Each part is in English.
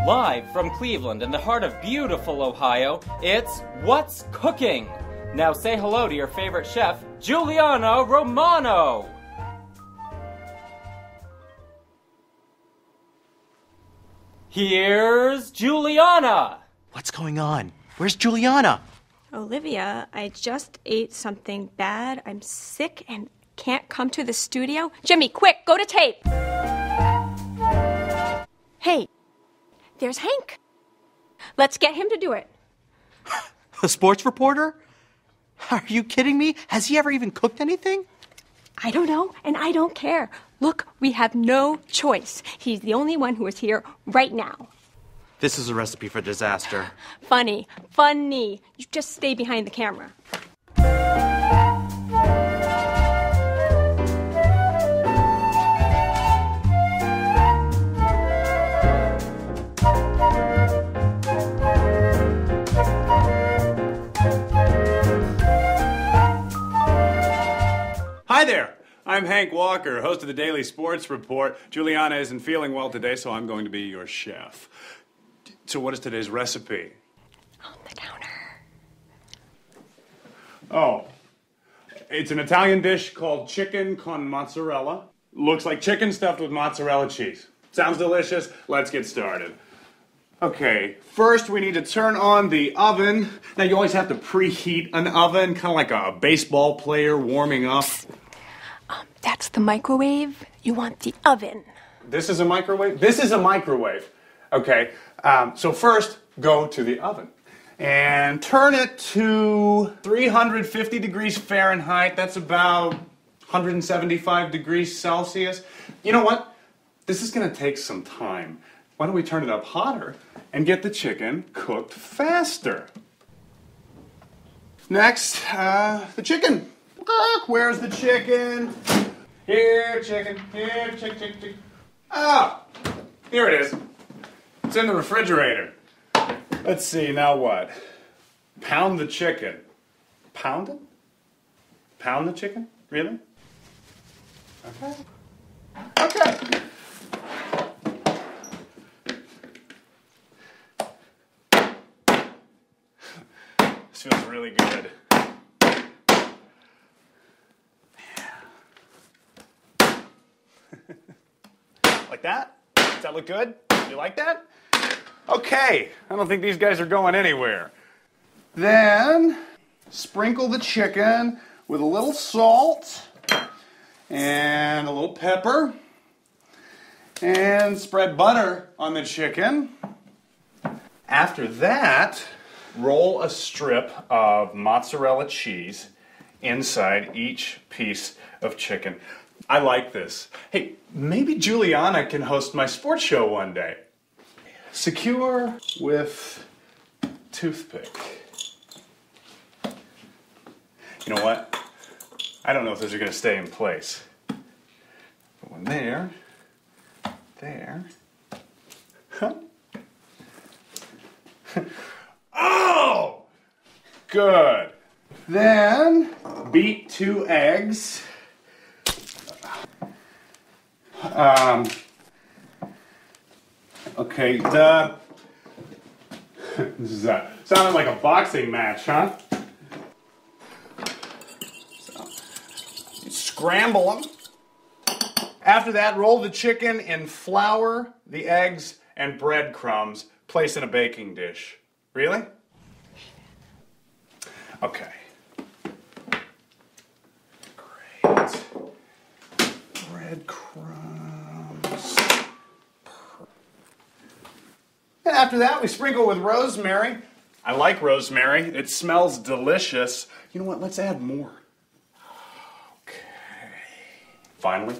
Live from Cleveland in the heart of beautiful Ohio, it's What's Cooking? Now say hello to your favorite chef, Giuliana Romano! Here's Giuliana! What's going on? Where's Giuliana? Olivia, I just ate something bad. I'm sick and can't come to the studio. Jimmy, quick, go to tape! Hey, there's Hank. Let's get him to do it. A sports reporter? Are you kidding me? Has he ever even cooked anything? I don't know, and I don't care. Look, we have no choice. He's the only one who is here right now. This is a recipe for disaster. Funny. You just stay behind the camera. Hi there! I'm Hank Walker, host of the Daily Sports Report. Giuliana isn't feeling well today, so I'm going to be your chef. So what is today's recipe? On the counter. Oh, it's an Italian dish called chicken con mozzarella. Looks like chicken stuffed with mozzarella cheese. Sounds delicious. Let's get started. Okay, first we need to turn on the oven. Now you always have to preheat an oven, kind of like a baseball player warming up. That's the microwave. You want the oven. This is a microwave? This is a microwave. Okay, so first go to the oven and turn it to 350 degrees Fahrenheit. That's about 175 degrees Celsius. You know what? This is going to take some time. Why don't we turn it up hotter and get the chicken cooked faster? Next, the chicken. Where's the chicken? Here, chicken. Here, chicken. Ah, here it is. It's in the refrigerator. Let's see, now what? Pound the chicken. Pound it? Pound the chicken? Really? Okay. This feels really good. Like that? Does that look good? You like that? Okay, I don't think these guys are going anywhere. Then, sprinkle the chicken with a little salt and a little pepper and spread butter on the chicken. After that, roll a strip of mozzarella cheese inside each piece of chicken. I like this. Hey, maybe Giuliana can host my sports show one day. Secure with toothpick. You know what? I don't know if those are going to stay in place. Put one there. There. Huh? Oh! Good. Then, beat 2 eggs. Okay, this is sounded like a boxing match, huh? So, scramble them. After that, roll the chicken in flour, the eggs, and breadcrumbs. Place in a baking dish. Really? Okay. Great. Breadcrumbs. And after that, we sprinkle with rosemary. I like rosemary. It smells delicious. You know what? Let's add more. Okay. Finally,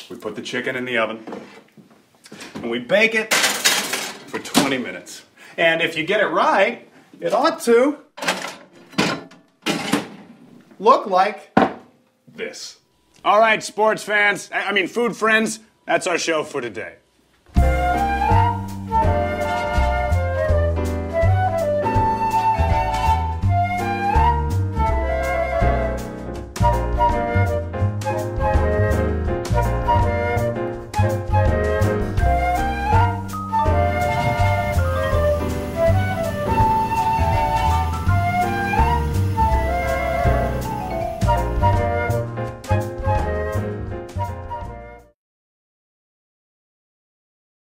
we put the chicken in the oven. And we bake it for 20 minutes. And if you get it right, it ought to look like this. All right, sports fans, food friends, that's our show for today.